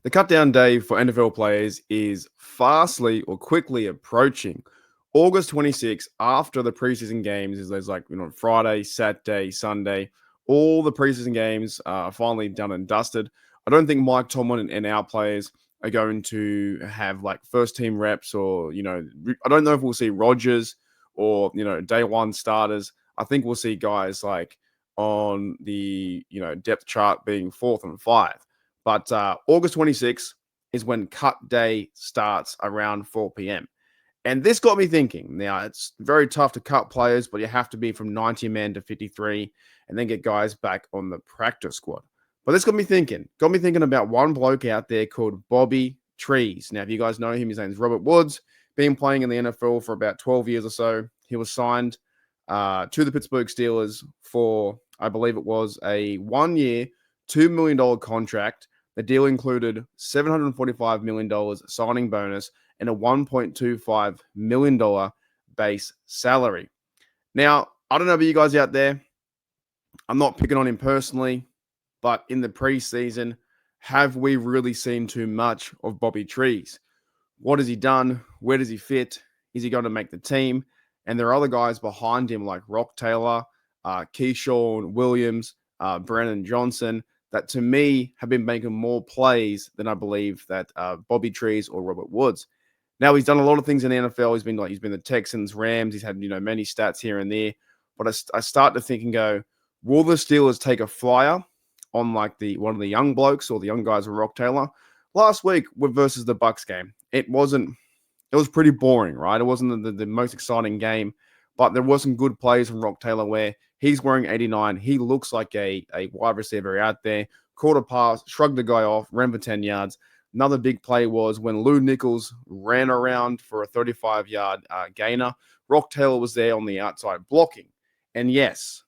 The cutdown day for NFL players is fastly or quickly approaching. August 26th, after the preseason games, is there's Friday, Saturday, Sunday. All the preseason games are finally done and dusted. I don't think Mike Tomlin and our players are going to have like first team reps or, I don't know if we'll see Rodgers or, day one starters. I think we'll see guys like on the, depth chart being fourth and five. But August 26th is when cut day starts around 4 p.m. And this got me thinking. Now, it's very tough to cut players, but you have to be from 90 men to 53 and then get guys back on the practice squad. But this got me thinking. Got me thinking about one bloke out there called Bobby Trees. Now, if you guys know him, his name is Robert Woods. Been playing in the NFL for about 12 years or so. He was signed to the Pittsburgh Steelers for, I believe it was a 1-year, $2 million contract. The deal included $745 million signing bonus and a $1.25 million base salary. Now, I don't know about you guys out there. I'm not picking on him personally, but in the preseason, have we really seen too much of Bobby Trees? What has he done? Where does he fit? Is he going to make the team? And there are other guys behind him like Rock Taylor, Keyshawn Williams, Brandon Johnson, that to me have been making more plays than I believe that Bobby Trees or Robert Woods. Now, he's done a lot of things in the NFL. He's been the Texans, Rams. He's had, many stats here and there. But I start to think and go, will the Steelers take a flyer on like one of the young blokes or the young guys with Rock Taylor? Last week versus the Bucks game, it was pretty boring, right? It wasn't the most exciting game, but there were some good plays from Rock Taylor where he's wearing 89. He looks like a wide receiver out there. Caught a pass, shrugged the guy off, ran for 10 yards. Another big play was when Lou Nichols ran around for a 35-yard gainer. Rock Taylor was there on the outside blocking. And yes,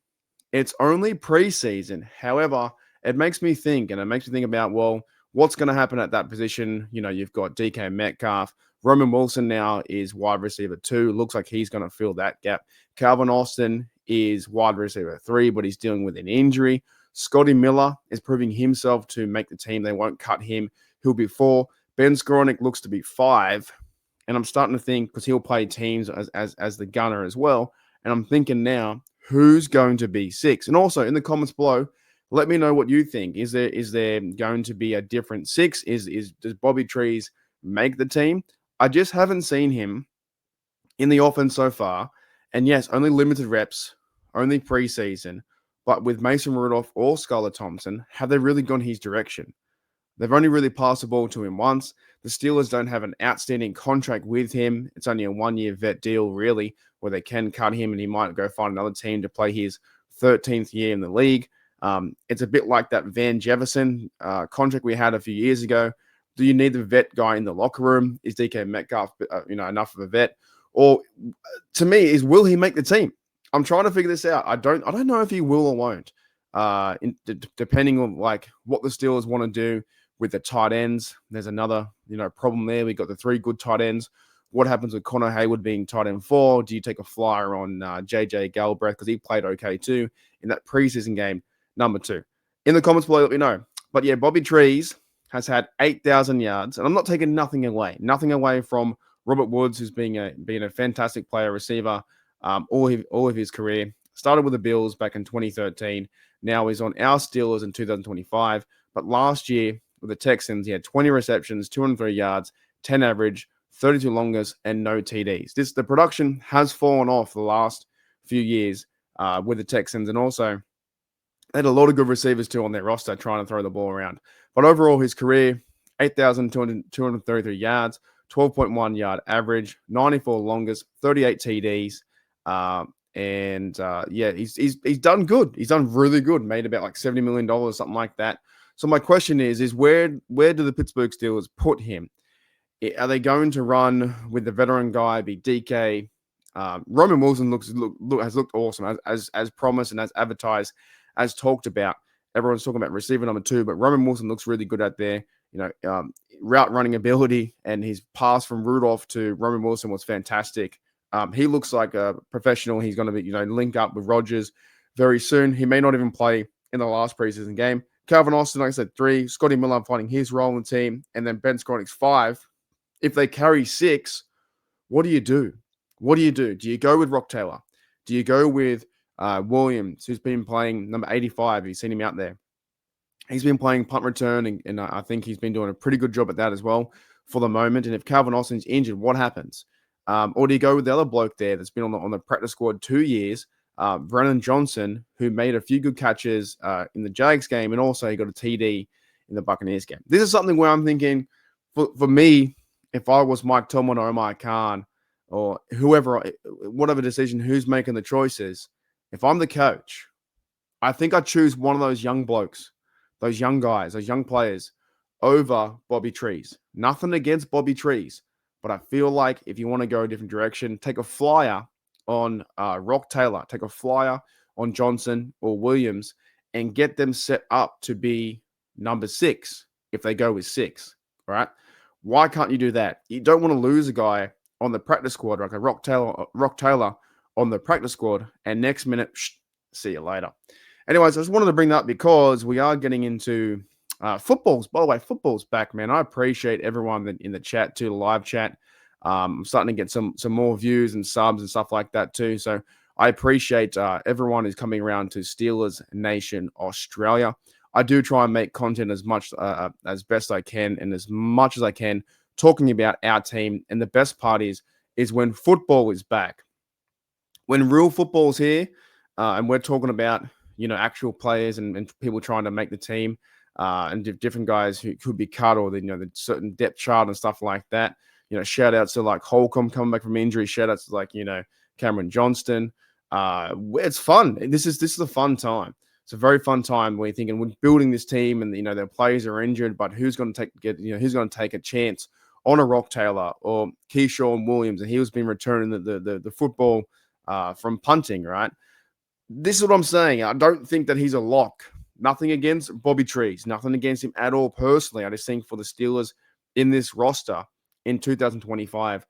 it's only preseason. However, it makes me think, and it makes me think about, well, what's going to happen at that position? You've got DK Metcalf. Roman Wilson now is wide receiver 2. Looks like he's going to fill that gap. Calvin Austin is wide receiver 3, but he's dealing with an injury. Scotty Miller is proving himself to make the team. They won't cut him. He'll be 4. Ben Skowronek looks to be 5. And I'm starting to think, because he'll play teams as the gunner as well. And I'm thinking now, who's going to be 6? And also in the comments below, let me know what you think. Is there going to be a different 6? Does Bobby Trees make the team? I just haven't seen him in the offense so far. And yes, only limited reps, only preseason. But with Mason Rudolph or Skylar Thompson, have they really gone his direction? They've only really passed the ball to him once. The Steelers don't have an outstanding contract with him. It's only a 1-year vet deal, really, where they can cut him and he might go find another team to play his 13th year in the league. It's a bit like that Van Jefferson contract we had a few years ago. Do you need the vet guy in the locker room? Is DK Metcalf, enough of a vet? Or to me, will he make the team? I'm trying to figure this out. I don't know if he will or won't. Depending on like what the Steelers want to do with the tight ends. There's another, problem there. We got the 3 good tight ends. What happens with Connor Hayward being tight end 4? Do you take a flyer on JJ Galbraith because he played okay too in that preseason game? Number 2. In the comments below, let me know. But yeah, Bobby Trees has had 8,000 yards, and I'm not taking nothing away from Robert Woods, who's being a fantastic player, receiver, all of his career. Started with the Bills back in 2013. Now he's on our Steelers in 2025. But last year with the Texans, he had 20 receptions, 203 yards, 10 average, 32 longest, and no TDs. The production has fallen off the last few years with the Texans, and also they had a lot of good receivers too on their roster trying to throw the ball around. But overall, his career, 8,233 yards, 12.1 yard average, 94 longest, 38 TDs. He's done good. He's done really good. Made about like $70 million, something like that. So my question is where do the Pittsburgh Steelers put him? Are they going to run with the veteran guy, be DK? Roman Wilson has looked awesome as promised and as advertised, as talked about. Everyone's talking about receiver number 2, but Roman Wilson looks really good out there. Route running ability, and his pass from Rudolph to Roman Wilson was fantastic. He looks like a professional. He's going to be, link up with Rodgers very soon. He may not even play in the last preseason game. Calvin Austin, like I said, 3. Scotty Miller finding his role in the team, and then Ben Skronik's 5. If they carry 6, what do you do? What do you do? Do you go with Rock Taylor? Do you go with Williams, who's been playing number 85? Have you seen him out there? He's been playing punt return, and I think he's been doing a pretty good job at that as well for the moment. And if Calvin Austin's injured, what happens? Or do you go with the other bloke there that's been on the practice squad 2 years, Brennan Johnson, who made a few good catches in the Jags game, and also he got a TD in the Buccaneers game. This is something where I'm thinking, for me, if I was Mike Tomlin or Omar Khan or whoever, whatever decision, who's making the choices, if I'm the coach, I think I'd choose one of those young blokes, those young guys, those young players over Bobby Trees. Nothing against Bobby Trees, but I feel like if you want to go a different direction, take a flyer on Rock Taylor, take a flyer on Johnson or Williams, and get them set up to be number 6 if they go with 6, right? Why can't you do that? You don't want to lose a guy on the practice squad, like a Rock Taylor on the practice squad, and next minute, see you later. Anyways, I just wanted to bring that up because we are getting into footballs. By the way, football's back, man. I appreciate everyone in the chat too, the live chat. I'm starting to get some more views and subs and stuff like that too. So I appreciate everyone who's coming around to Steelers Nation Australia. I do try and make content as much as best I can and as much as I can talking about our team. And the best part is when football is back, when real football's here, and we're talking about actual players and people trying to make the team, and different guys who could be cut or the certain depth chart and stuff like that. Shout outs to like Holcomb coming back from injury. Shout outs to like Cameron Johnston. It's fun. This is a fun time. It's a very fun time when you're thinking we're building this team and their players are injured, but who's going to take a chance on a Rock Taylor or Keyshawn Williams, and he was being returning the football from punting, right? This is what I'm saying. I don't think that he's a lock. Nothing against Bobby Trees. Nothing against him at all personally. I just think for the Steelers in this roster in 2025,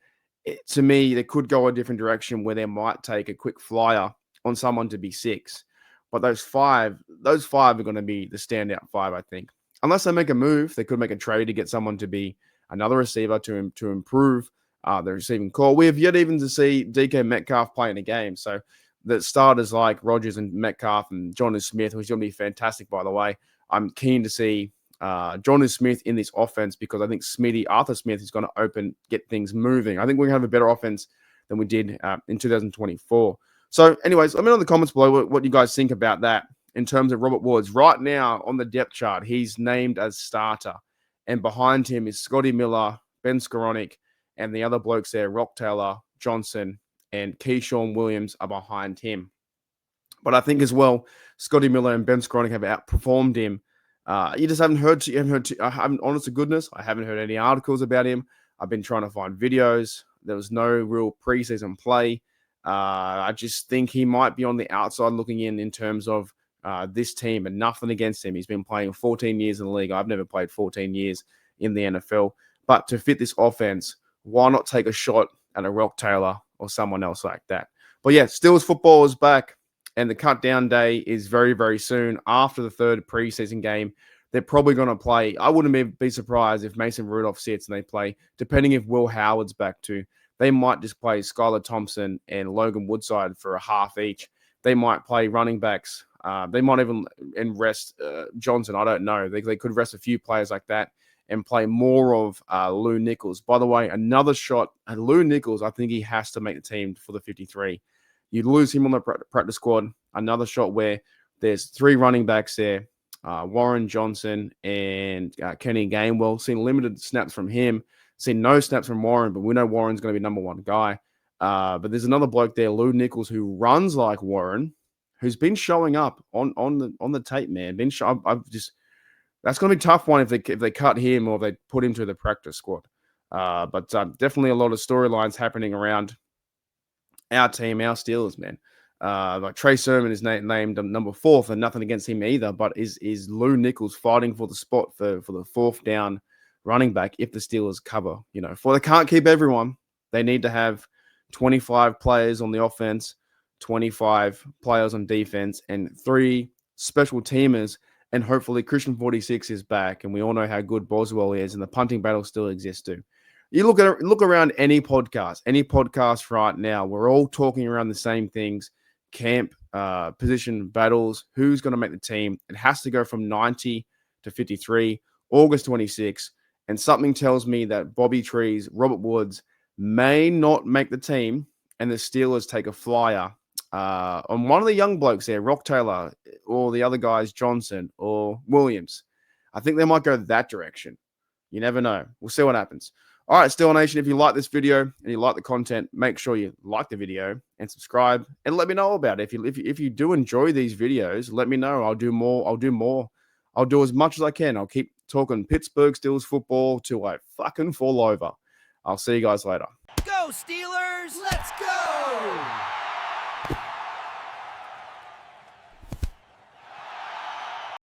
to me, they could go a different direction where they might take a quick flyer on someone to be 6. But those five are going to be the standout 5, I think. Unless they make a move, they could make a trade to get someone to be another receiver to improve the receiving core. We have yet even to see DK Metcalf play in a game. So the starters like Rodgers and Metcalf and Jonnu Smith, who's going to be fantastic, by the way. I'm keen to see Jonnu Smith in this offense because I think Arthur Smith is going to get things moving. I think we're going to have a better offense than we did in 2024. So anyways, let me know in the comments below what you guys think about that in terms of Robert Woods. Right now on the depth chart, he's named as starter. And behind him is Scotty Miller, Ben Skowronek, and the other blokes there, Rock Taylor, Johnson, and Keyshawn Williams are behind him. But I think as well, Scotty Miller and Ben Skowronek have outperformed him. You just haven't heard. Honest to goodness, I haven't heard any articles about him. I've been trying to find videos. There was no real preseason play. I just think he might be on the outside looking in terms of this team, and nothing against him. He's been playing 14 years in the league. I've never played 14 years in the NFL. But to fit this offense, why not take a shot at a Rock Taylor or someone else like that? But yeah, Steelers football is back, and the cut down day is very, very soon after the 3rd preseason game. They're probably going to play. I wouldn't be surprised if Mason Rudolph sits and they play, depending if Will Howard's back too. They might just play Skylar Thompson and Logan Woodside for a half each. They might play running backs. They might even rest Johnson. I don't know. They could rest a few players like that and play more of Lou Nichols. By the way, another shot at Lou Nichols. I think he has to make the team for the 53. You lose him on the practice squad. Another shot where there's 3 running backs there. Warren Johnson and Kenny Gainwell. Seen limited snaps from him. Seen no snaps from Warren, but we know Warren's going to be number 1 guy. But there's another bloke there, Lou Nichols, who runs like Warren, who's been showing up on the tape, man. That's going to be a tough one if they cut him or they put him to the practice squad. But definitely a lot of storylines happening around our team, our Steelers, man. Like Trey Sermon is named number 4th, and nothing against him either. But is Lou Nichols fighting for the spot for the 4th down running back if the Steelers cover? They can't keep everyone. They need to have 25 players on the offense, 25 players on defense, and 3 special teamers And hopefully Christian 46 is back, and we all know how good Boswell is, and the punting battle still exists too. You look around any podcast right now, we're all talking around the same things: camp, position battles, who's going to make the team. It has to go from 90 to 53, August 26, and something tells me that Bobby Trees, Robert Woods may not make the team, and the Steelers take a flyer on one of the young blokes there, Rock Taylor, or the other guys, Johnson or Williams. I think they might go that direction. You never know. We'll see what happens. All right, Steel Nation, if you like this video and you like the content, make sure you like the video and subscribe and let me know about it. If you do enjoy these videos, let me know. I'll do more. I'll do as much as I can. I'll keep talking Pittsburgh Steelers football till I fucking fall over. I'll see you guys later. Go Steelers! Let's go!